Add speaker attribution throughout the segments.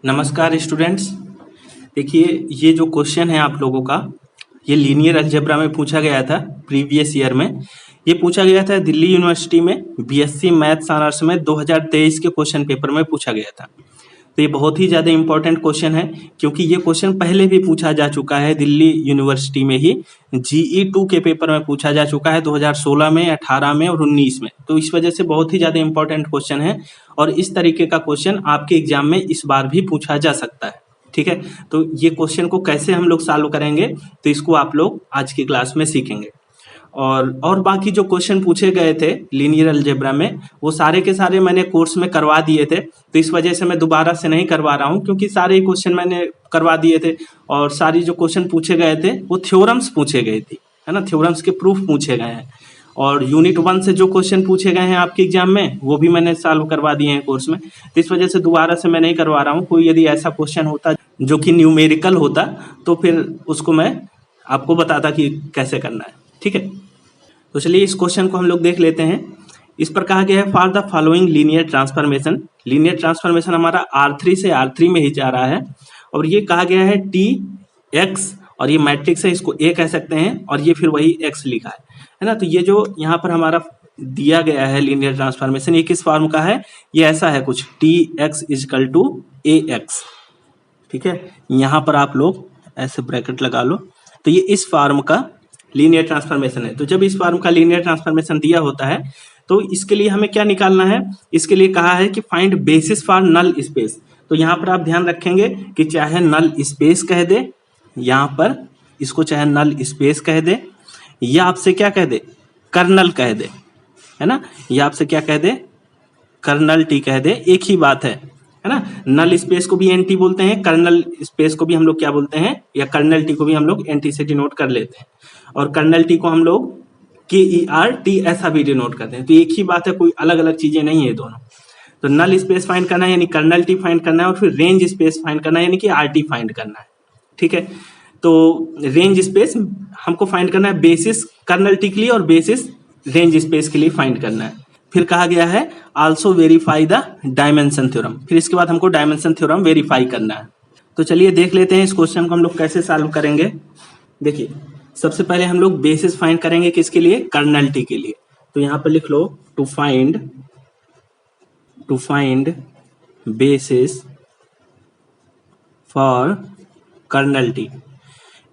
Speaker 1: नमस्कार स्टूडेंट्स। देखिए, ये जो क्वेश्चन है आप लोगों का, ये लीनियर अलजेब्रा में पूछा गया था। प्रीवियस ईयर में ये पूछा गया था दिल्ली यूनिवर्सिटी में बीएससी मैथ्स ऑनर्स में 2023 के क्वेश्चन पेपर में पूछा गया था। तो ये बहुत ही ज़्यादा इंपॉर्टेंट क्वेश्चन है, क्योंकि ये क्वेश्चन पहले भी पूछा जा चुका है दिल्ली यूनिवर्सिटी में ही। GE2 के पेपर में पूछा जा चुका है 2016 में, 18 में और 19 में। तो इस वजह से बहुत ही ज़्यादा इंपॉर्टेंट क्वेश्चन है और इस तरीके का क्वेश्चन आपके एग्जाम में इस बार भी पूछा जा सकता है। ठीक है, तो ये क्वेश्चन को कैसे हम लोग सॉल्व करेंगे, तो इसको आप लोग आज की क्लास में सीखेंगे। और बाकी जो क्वेश्चन पूछे गए थे लीनियर अलजेब्रा में, वो सारे के सारे मैंने कोर्स में करवा दिए थे। तो इस वजह से मैं दोबारा से नहीं करवा रहा हूँ, क्योंकि सारे क्वेश्चन मैंने करवा दिए थे। और सारी जो क्वेश्चन पूछे गए थे वो थ्योरम्स पूछे गए थे, है ना, थ्योरम्स के प्रूफ पूछे गए हैं। और यूनिट 1 से जो क्वेश्चन पूछे गए हैं आपके एग्जाम में, वो भी मैंने सॉल्व करवा दिए हैं कोर्स में। तो इस वजह से दोबारा से मैं नहीं करवा रहा हूँ। कोई यदि ऐसा क्वेश्चन होता जो कि न्यूमेरिकल होता, तो फिर उसको मैं आपको बताता कि कैसे करना है। ठीक है, तो चलिए इस क्वेश्चन को हम लोग देख लेते हैं। इस पर कहा गया है for the following linear transformation. Linear transformation हमारा R3 से R3 में ही जा रहा है, और ये कहा गया है TX, और ये मैट्रिक्स है, इसको A कह सकते हैं, और ये फिर वही X लिखा है ना। तो ये जो यहाँ पर हमारा दिया गया है लीनियर ट्रांसफॉर्मेशन, ये किस फॉर्म का है, ये ऐसा है कुछ TX = AX। ठीक है, यहाँ पर आप लोग ऐसे ब्रैकेट लगा लो। तो ये इस फॉर्म का लीनियर ट्रांसफॉर्मेशन है। तो जब इस फॉर्म का लीनियर ट्रांसफॉर्मेशन दिया होता है, तो इसके लिए हमें क्या निकालना है, इसके लिए कहा है कि find basis for null space. तो यहाँ पर आप ध्यान रखेंगे कि चाहे नल स्पेस कह दे, यहाँ पर इसको चाहे नल स्पेस कह दे, या आपसे क्या कह दे, कर्नल कह दे, है ना, या आपसे क्या कह दे, कर्नल टी कह दे, एक ही बात है ना। नल स्पेस को भी एनटी बोलते हैं, कर्नल स्पेस को भी हम लोग क्या बोलते हैं, या कर्नल टी को भी हम लोग एनटी से डिनोट कर लेते हैं, और कर्नल टी को हम लोग KERT ऐसा भी डिनोट करते हैं। तो एक ही बात है, कोई अलग अलग चीजें नहीं है दोनों। तो नल स्पेस फाइंड करना है यानी कर्नल टी फाइंड करना है, और फिर रेंज स्पेस फाइंड करना है यानी कि RT फाइंड करना है। ठीक है, तो रेंज स्पेस हमको फाइंड करना है बेसिस कर्नल टी के लिए, और बेसिस रेंज स्पेस के लिए फाइंड करना है। फिर कहा गया है also verify the dimension theorem. फिर इसके बाद हमको डायमेंशन थ्योरम वेरीफाई करना है। तो चलिए देख लेते हैं इस क्वेश्चन को हम लोग कैसे सॉल्व करेंगे। देखिए, सबसे पहले हम लोग बेसिस फाइंड करेंगे किसके लिए, कर्नल टी के लिए। तो यहाँ पर लिख लो to find basis for kernel T.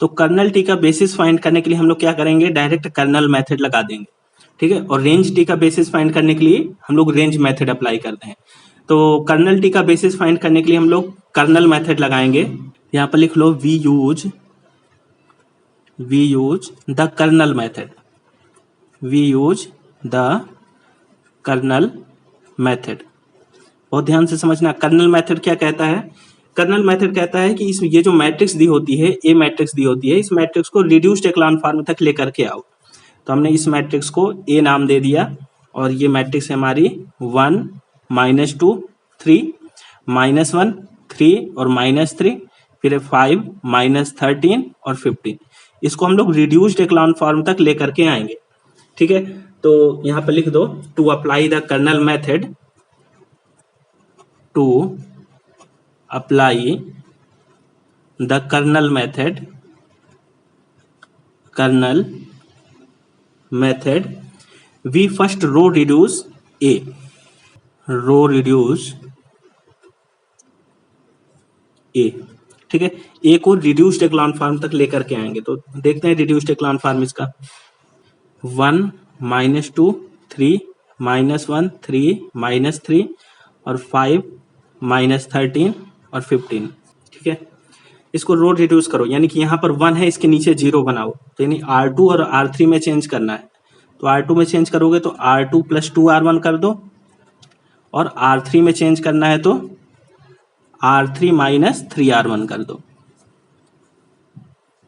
Speaker 1: तो कर्नल टी का बेसिस फाइंड करने के लिए हम लोग क्या करेंगे, डायरेक्ट कर्नल मेथड लगा देंगे। ठीक है, और रेंज टी का बेसिस फाइंड करने के लिए हम लोग रेंज मेथड अप्लाई करते हैं। तो कर्नल टी का बेसिस फाइंड करने के लिए हम लोग कर्नल मेथड लगाएंगे। यहाँ पर लिख लो we use the kernel method. We use the kernel method. बहुत ध्यान से समझना, कर्नल मेथड क्या कहता है। कर्नल मेथड कहता है कि ये जो मैट्रिक्स दी होती है, ए मैट्रिक्स दी होती है, इस मैट्रिक्स को रिड्यूस्ड एक्लान फॉर्म तक लेकर के आओ। तो हमने इस मैट्रिक्स को ए नाम दे दिया, और ये मैट्रिक्स है हमारी 1 -2 3 -1 3 और -3, फिर 5 -13 और 15। इसको हम लोग रिड्यूस्ड एक्लान फॉर्म तक लेकर के आएंगे। ठीक है, तो यहाँ पर लिख दो to apply the kernel method, to apply the kernel method we first row reduce A, ठीक है, A को रिड्यूस्ड एक्लान फॉर्म तक लेकर के आएंगे। तो देखते हैं रिड्यूस्ड एक्लान फॉर्म इसका 1 -2 3 -1 3 -3 और 5 -13 और 15। ठीक है, इसको रो रिड्यूस करो, यानी कि यहाँ पर 1 है, इसके नीचे 0 बनाओ। तो यानी R2 और R3 में चेंज करना है। तो R2 में चेंज करोगे तो R2 + 2R1 कर दो, और R3 में चेंज करना है तो R3 - 3R1 कर दो।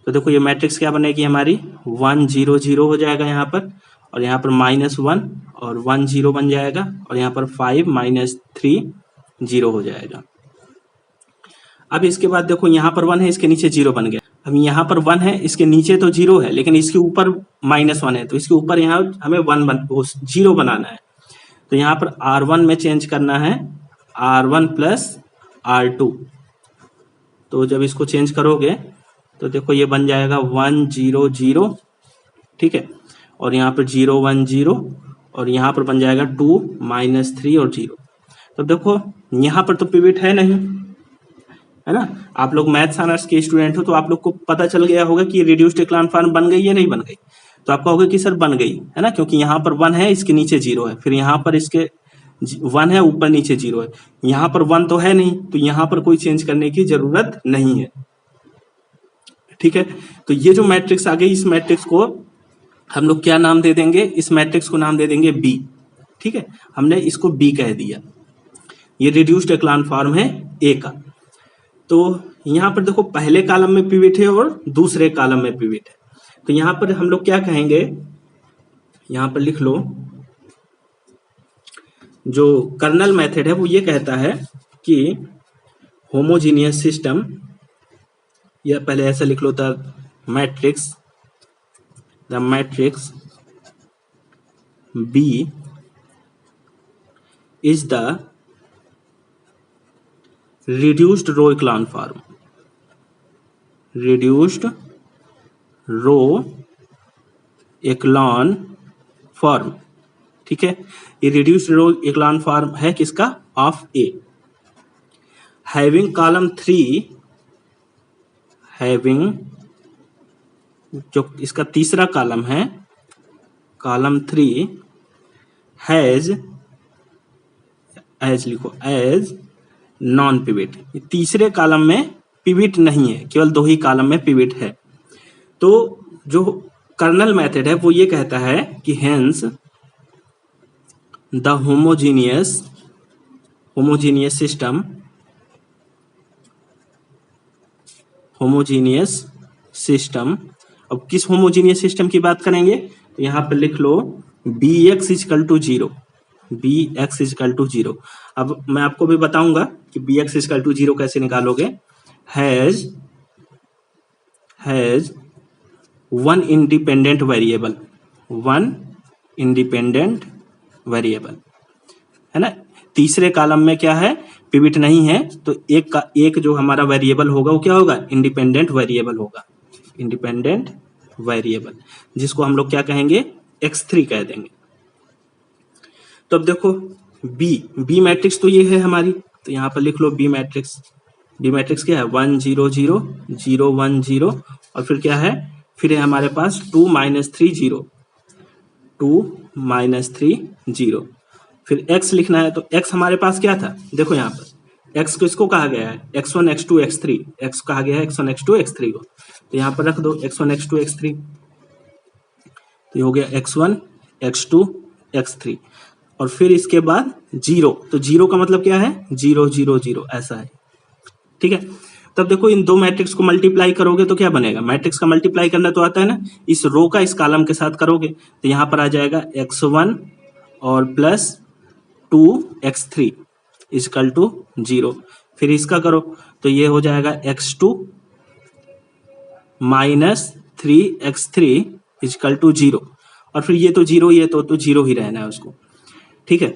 Speaker 1: तो देखो ये मैट्रिक्स क्या बनेगी हमारी, 1 0 0 हो जाएगा यहाँ पर, और यहाँ पर -1 और 1 0 बन जाएगा, और यहाँ पर 5 -3 0 हो जाएगा। अब इसके बाद देखो यहाँ पर 1 है, इसके नीचे 0 बन गया। अब यहाँ पर 1 है, इसके नीचे तो 0 है, लेकिन इसके ऊपर -1 है, तो इसके ऊपर यहाँ हमें 0 बनाना है। तो यहाँ पर R1 में चेंज करना है R1 + R2, तो जब इसको चेंज करोगे तो देखो ये बन जाएगा 1 0 0, ठीक है, और यहाँ पर 0 1 0, और यहाँ पर बन जाएगा 2 -3 और 0। तो देखो यहाँ पर तो पिवट है नहीं, है ना। आप लोग मैथ्स ऑनर्स के स्टूडेंट हो तो आप लोग को पता चल गया होगा कि रिड्यूस्ड एक्लान फॉर्म बन गई या नहीं बन गई। तो आप कहोगे कि सर बन गई, है ना, क्योंकि यहाँ पर 1 है, इसके नीचे 0 है, फिर यहाँ पर इसके 1 है, ऊपर नीचे 0 है, यहाँ पर 1 तो है नहीं, तो यहाँ पर कोई चेंज करने की जरूरत नहीं है, ठीक है। तो ये जो मैट्रिक्स आ गई, इस मैट्रिक्स को हम लोग क्या नाम दे देंगे, इस मैट्रिक्स को नाम दे देंगे बी, ठीक है, हमने इसको बी कह दिया। ये रिड्यूस्ड एक्लान फॉर्म है ए का। तो यहाँ पर देखो पहले कॉलम में पिवट है और दूसरे कॉलम में पिवट है, तो यहाँ पर हम लोग क्या कहेंगे, यहाँ पर लिख लो, जो कर्नल मेथड है वो ये कहता है कि होमोजीनियस सिस्टम, या पहले ऐसा लिख लो था, matrix, the matrix B is the reduced row echelon form, reduced row echelon form, ठीक है। ये reduced row echelon form है किसका, of A, having column 3, having जो इसका तीसरा कॉलम है, कॉलम 3 हैज, एज लिखो, एज नॉन पिवट, तीसरे कॉलम में पिवट नहीं है, केवल 2 ही कॉलम में पिवट है। तो जो कर्नल मेथड है वो ये कहता है कि हेंस द होमोजीनियस सिस्टम, अब किस होमोजीनियस सिस्टम की बात करेंगे, तो यहाँ पर लिख लो bx is equal to 0, bx is equal to 0। अब मैं आपको भी बताऊंगा कि bx इजकल टू 0 कैसे निकालोगे। हैज वन इंडिपेंडेंट वेरिएबल, है ना। तीसरे कॉलम में क्या है, पिवट नहीं है, तो एक जो हमारा वेरिएबल होगा वो क्या होगा, इंडिपेंडेंट वेरिएबल, जिसको हम लोग क्या कहेंगे, x3 कह देंगे। तो अब देखो बी मैट्रिक्स तो ये है हमारी, तो यहाँ पर लिख लो बी मैट्रिक्स क्या है, 1 0 0 0 1 0, और फिर क्या है, फिर है हमारे पास 2 -3 0, 2 -3 0, फिर x लिखना है। तो x हमारे पास क्या था, देखो यहाँ पर x को इसको कहा गया है x1 x2 x3, x कहा गया है x1 x2 x3 को, तो यहाँ पर रख दो x1 x2 x3, तो ये हो गया x1 x2 x3, और फिर इसके बाद 0, तो 0 का मतलब क्या है, 0 0 0 ऐसा है, ठीक है। तब देखो इन 2 मैट्रिक्स को मल्टीप्लाई करोगे तो क्या बनेगा, मैट्रिक्स का मल्टीप्लाई करना तो आता है ना, इस रो का इस कॉलम के साथ करोगे तो यहाँ पर आ जाएगा x1 और प्लस 2x3 इजकल टू 0, फिर इसका करो तो ये हो जाएगा x2 minus 3x3 is equal to 0, और फिर ये तो 0 ये तो 0 ही रहना है उसको, ठीक है।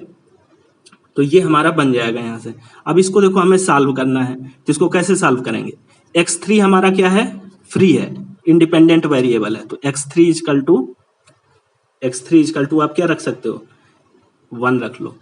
Speaker 1: तो ये हमारा बन जाएगा यहाँ से। अब इसको देखो हमें सॉल्व करना है, तो इसको कैसे सॉल्व करेंगे, x3 हमारा क्या है, फ्री है, इंडिपेंडेंट वेरिएबल है, तो x3 इजकल टू आप क्या रख सकते हो, 1 रख लो,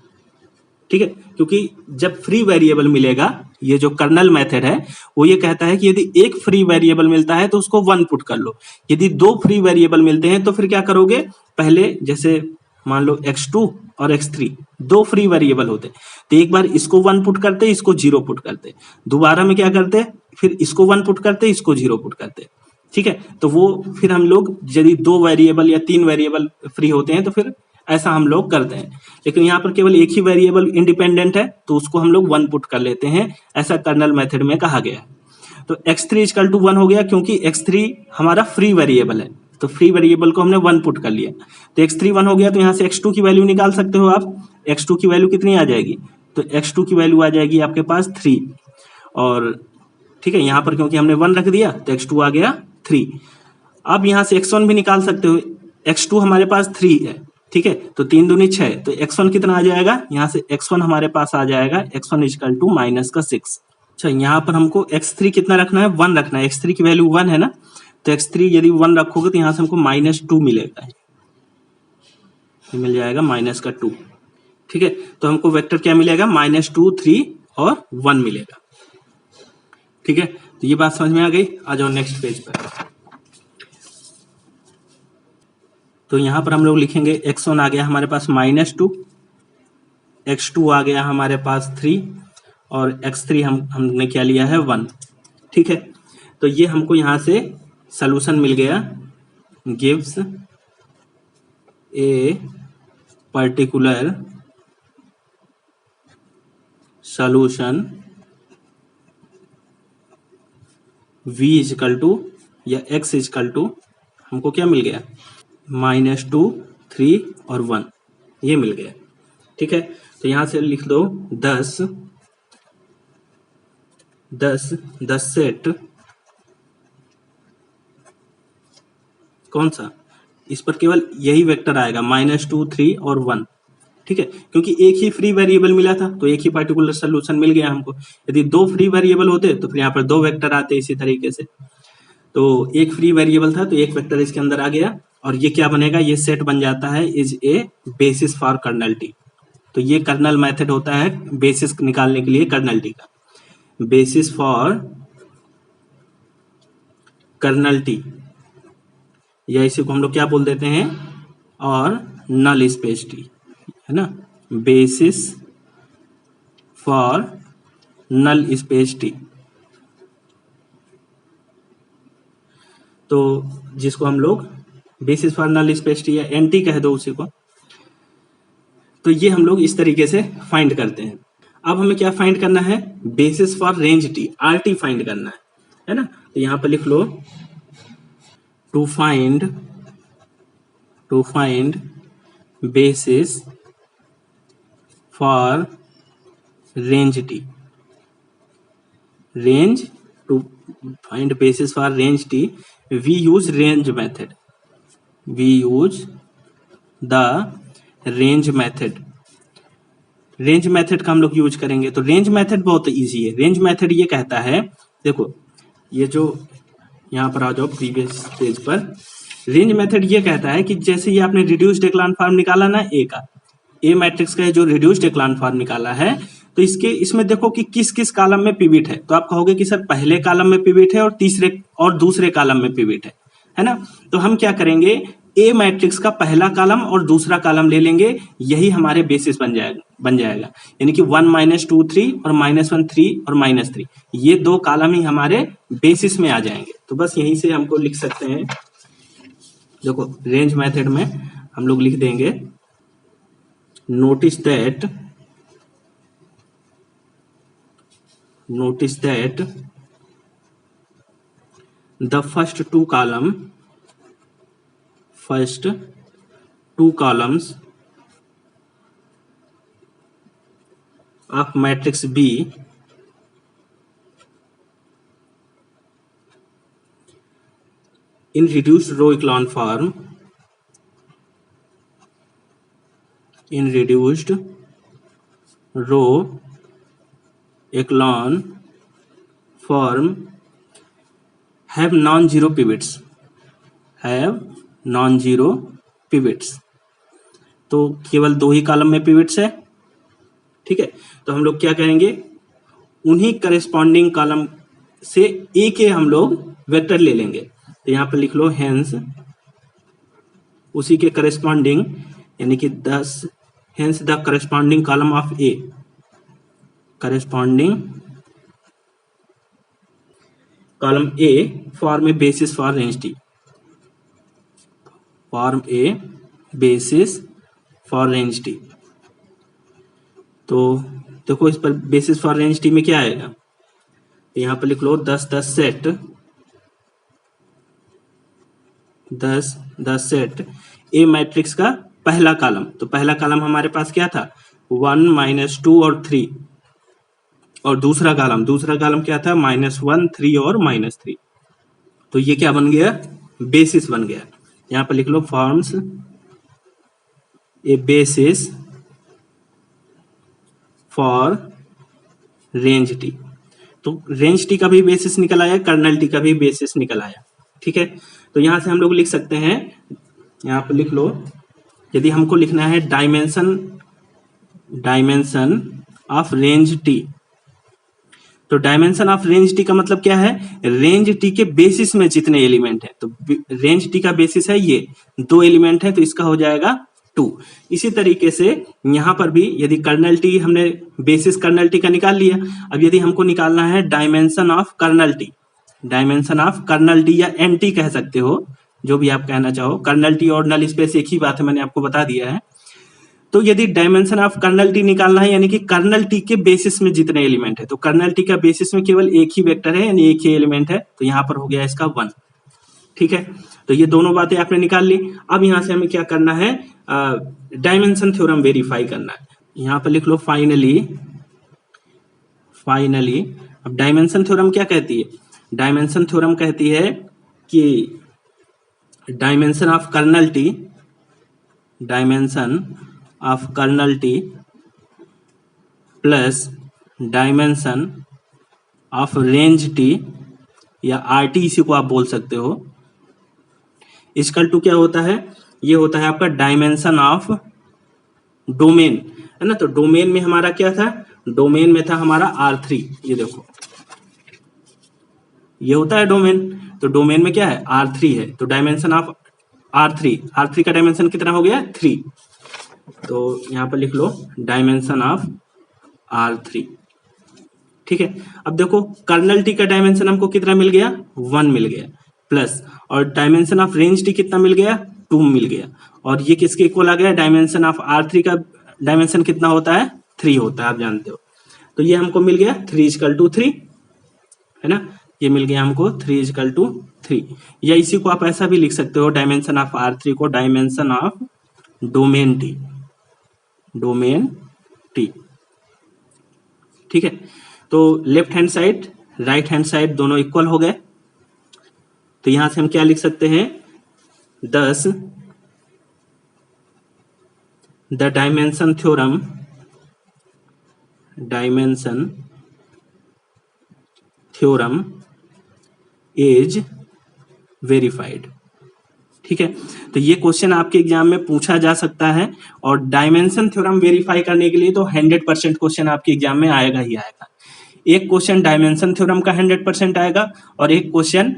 Speaker 1: ठीक है। क्योंकि जब फ्री वेरिएबल मिलेगा, ये जो कर्नल मेथड है वो ये कहता है कि यदि एक फ्री वेरिएबल मिलता है तो उसको 1 पुट कर लो, यदि 2 फ्री वेरिएबल मिलते हैं तो फिर क्या करोगे, पहले जैसे मान लो x2 और x3 2 फ्री वेरिएबल होते, तो एक बार इसको 1 पुट करते, इसको 0 पुट करते, दोबारा में क्या करते, फिर इसको 1 पुट करते, इसको 0 पुट करते, ठीक है। तो वो फिर हम लोग यदि 2 वेरिएबल या 3 वेरिएबल फ्री होते हैं तो फिर ऐसा हम लोग करते हैं, लेकिन यहाँ पर केवल एक ही वेरिएबल इंडिपेंडेंट है तो उसको हम लोग 1 पुट कर लेते हैं, ऐसा कर्नल मेथड में कहा गया है। तो x3 इजकल टू 1 हो गया, क्योंकि x3 हमारा फ्री वेरिएबल है, तो फ्री वेरिएबल को हमने 1 पुट कर लिया, तो x3 1 हो गया, तो यहाँ से x2 की वैल्यू निकाल सकते हो आप, x2 की वैल्यू कितनी आ जाएगी, तो x2 की वैल्यू आ जाएगी आपके पास 3, और ठीक है, यहाँ पर क्योंकि हमने 1 रख दिया तो x2 आ गया 3। अब यहाँ से x1 भी निकाल सकते हो, x2 हमारे पास 3 है, ठीक है, तो 3 दूनी 6, तो x1 कितना आ जाएगा, यहाँ से x1 हमारे पास आ जाएगा x1 इजकल टू -6, अच्छा, यहाँ पर हमको x3 कितना रखना है, 1 रखना है। x3 की वैल्यू 1 है ना, तो x3 यदि 1 रखोगे तो यहाँ से हमको -2 मिलेगा, ये मिल जाएगा -2। ठीक है, तो हमको वेक्टर क्या मिलेगा, -2, 3 और 1 मिलेगा। ठीक है, तो ये बात समझ में आ गई। आ जाओ नेक्स्ट पेज पर। तो यहाँ पर हम लोग लिखेंगे x1 आ गया हमारे पास -2, x2 आ गया हमारे पास 3 और x3 हमने क्या लिया है, 1। ठीक है, तो ये हमको यहाँ से सॉल्यूशन मिल गया, gives a particular solution v is equal to या x इजकल टू हमको क्या मिल गया, -2, 3 और 1, ये मिल गया। ठीक है, तो यहाँ से लिख दो 10 सेट, कौन सा, इस पर केवल यही वेक्टर आएगा, -2, 3 और 1। ठीक है, क्योंकि एक ही फ्री वेरिएबल मिला था तो एक ही पर्टिकुलर सोल्यूशन मिल गया हमको। यदि 2 फ्री वेरिएबल होते तो फिर यहाँ पर 2 वेक्टर आते इसी तरीके से। तो एक फ्री वेरिएबल था तो एक वेक्टर इसके अंदर आ गया, और ये क्या बनेगा, ये सेट बन जाता है is a basis for kernel T. तो ये कर्नल मेथड होता है बेसिस निकालने के लिए कर्नल टी का, बेसिस फॉर कर्नल टी, या इसी को हम लोग क्या बोल देते हैं, और नल स्पेस टी, है ना, basis for null space T. तो जिसको हम लोग basis for null space T या एनटी कह दो उसी को। तो ये हम लोग इस तरीके से फाइंड करते हैं। अब हमें क्या फाइंड करना है, basis for range T, RT find करना है ना। तो यहाँ पर लिख लो, to find basis for range T, range, to find basis for range T we use range method, we use the range method. Range method का हम लोग यूज करेंगे। तो रेंज मेथड बहुत इजी है। रेंज मेथड ये कहता है, देखो ये जो यहाँ पर आ जाओ प्रीवियस पेज पर, रेंज मेथड ये कहता है कि जैसे ये आपने रिड्यूस्ड एक्लान फॉर्म निकाला ना, ए का, ए मैट्रिक्स का जो रिड्यूस्ड एक्लान फॉर्म निकाला है, तो इसमें देखो कि किस किस कॉलम में पिवट है। तो आप कहोगे कि सर पहले कॉलम में पिवट है और तीसरे और दूसरे कॉलम में पिवट है ना। तो हम क्या करेंगे, ए मैट्रिक्स का पहला कॉलम और दूसरा कॉलम ले लेंगे, यही हमारे बेसिस बन जाएगा। यानी कि 1 -2 3 और -1 3 और -3, ये 2 कॉलम ही हमारे बेसिस में आ जाएंगे। तो बस यहीं से हमको लिख सकते हैं, देखो रेंज मेथड में हम लोग लिख देंगे, notice that the first two columns of matrix B in reduced row echelon form, in reduced row echelon form have non-zero pivots, तो केवल 2 ही कॉलम में पिवट्स है। ठीक है, तो हम लोग क्या करेंगे, उन्हीं करेस्पॉन्डिंग कॉलम से ए के हम लोग वेक्टर ले लेंगे। तो यहाँ पर लिख लो, हेंस उसी के करेस्पॉन्डिंग, यानी कि 10, hence the corresponding column of A, corresponding column A form A basis for range T, form A basis for range T. तो देखो इस पर बेसिस फॉर रेंज टी में क्या आएगा, तो यहाँ पर लिख लो 10 सेट, 10 सेट ए मैट्रिक्स का पहला कॉलम। तो पहला कॉलम हमारे पास क्या था, 1 -2 और 3, और दूसरा कॉलम क्या था, -1 3 और -3। तो ये क्या बन गया, बेसिस बन गया। यहाँ पर लिख लो, forms a basis for range T. तो रेंज टी का भी बेसिस निकल आया, कर्नल टी का भी बेसिस निकल आया। ठीक है, तो यहां से हम लोग लिख सकते हैं, यहां पर लिख लो, यदि हमको लिखना है डायमेंशन ऑफ रेंज टी, तो डायमेंशन ऑफ रेंज टी का मतलब क्या है, रेंज टी के बेसिस में जितने एलिमेंट है, तो रेंज टी का बेसिस है ये 2 एलिमेंट है, तो इसका हो जाएगा 2। इसी तरीके से यहां पर भी यदि कर्नल टी, हमने बेसिस कर्नल टी का निकाल लिया, अब यदि हमको निकालना है dimension of kernel T, dimension of kernel T या एन टी कह सकते हो, जो भी आप कहना चाहो, कर्नल टी और नल स्पेस एक ही बात है, मैंने आपको बता दिया है। तो यदि डायमेंशन ऑफ कर्नल टी निकालना है, यानी कि कर्नल टी के बेसिस में जितने एलिमेंट है, तो कर्नल टी का बेसिस में केवल एक ही वेक्टर है, यानी एक ही एलिमेंट है, तो यहां पर हो गया इसका 1। ठीक है, तो ये दोनों बातें आपने निकाल ली। अब यहां से हमें क्या करना है, डायमेंशन थ्योरम वेरीफाई करना है। यहां पर लिख लो फाइनली। अब डायमेंशन थ्योरम क्या कहती है, डायमेंशन थ्योरम कहती है कि dimension of kernel T, dimension of kernel T plus dimension of range T या आर टी, इसी को आप बोल सकते हो, इक्वल टू क्या होता है, ये होता है आपका डायमेंशन ऑफ डोमेन, है ना। तो डोमेन में हमारा क्या था, डोमेन में था हमारा R3, ये देखो ये होता है डोमेन, तो डोमेन में क्या है R3 है, तो डायमेंशन ऑफ R3 का डायमेंशन कितना हो गया 3, तो यहां पर लिख लो डायमेंशन ऑफ R3। ठीक है, अब देखो कर्नल टी का डायमेंशन हमको कितना मिल गया 1 मिल गया, प्लस और डायमेंशन ऑफ रेंज टी कितना मिल गया 2 मिल गया, और ये किसके इक्वल आ गया, डायमेंशन ऑफ R3 का डायमेंशन कितना होता है 3 होता है, आप जानते हो। तो ये हमको मिल गया 3:3, है ना, ये मिल गया हमको 3:3, या इसी को आप ऐसा भी लिख सकते हो, डायमेंशन ऑफ R3 को डायमेंशन ऑफ डोमेन टी। ठीक है, तो left hand side right hand side दोनों इक्वल हो गए, तो यहां से हम क्या लिख सकते हैं, 10 the dimension theorem is verified. ठीक है, तो ये क्वेश्चन आपके एग्जाम में पूछा जा सकता है, और डायमेंशन थ्योरम वेरीफाई करने के लिए तो 100% क्वेश्चन आपके एग्जाम में आएगा ही आएगा। एक क्वेश्चन डायमेंशन थ्योरम का 100% आएगा, और एक क्वेश्चन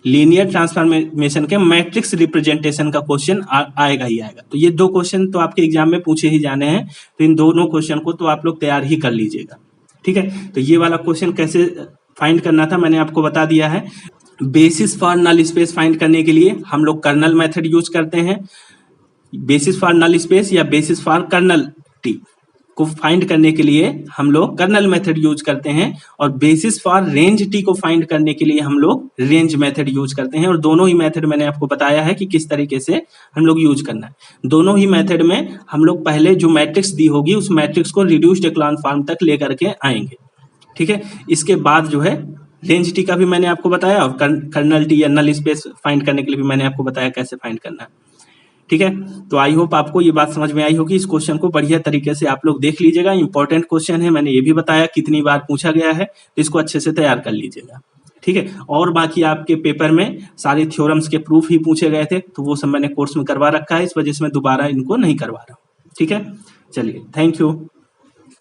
Speaker 1: लीनियर ट्रांसफॉर्मेशन के मैट्रिक्स रिप्रेजेंटेशन का क्वेश्चन आएगा ही आएगा। तो ये 2 क्वेश्चन तो आपके एग्जाम में पूछे ही जाने हैं, तो इन दोनों क्वेश्चन को तो आप लोग तैयार ही कर लीजिएगा। ठीक है, तो ये वाला क्वेश्चन कैसे फाइंड करना था मैंने आपको बता दिया है। Basis for null space find करने के लिए हम लोग कर्नल मेथड यूज करते हैं, बेसिस फॉर नल स्पेस या बेसिस फॉर कर्नल टी को फाइंड करने के लिए हम लोग कर्नल मेथड यूज करते हैं, और बेसिस फॉर रेंज टी को फाइंड करने के लिए हम लोग रेंज मेथड यूज करते हैं। और दोनों ही मेथड मैंने आपको बताया है कि किस तरीके से हम लोग यूज करना है। दोनों ही मेथड में हम लोग पहले जो मैट्रिक्स दी होगी उस मैट्रिक्स को रिड्यूस्ड एक्लॉन फॉर्म तक लेकर के आएंगे। ठीक है, इसके बाद जो है रेंज टी का भी मैंने आपको बताया, और कर्नल टी या नल स्पेस फाइंड करने के लिए भी मैंने आपको बताया कैसे फाइंड करना है। ठीक है, तो आई होप आपको ये बात समझ में आई होगी। इस क्वेश्चन को बढ़िया तरीके से आप लोग देख लीजिएगा, इंपॉर्टेंट क्वेश्चन है, मैंने ये भी बताया कितनी बार पूछा गया है, तो इसको अच्छे से तैयार कर लीजिएगा। ठीक है, और बाकी आपके पेपर में सारे थ्योरम्स के प्रूफ ही पूछे गए थे, तो वो सब मैंने कोर्स में करवा रखा है, इस वजह से मैं दोबारा इनको नहीं करवा रहा हूँ। ठीक है, चलिए, थैंक यू।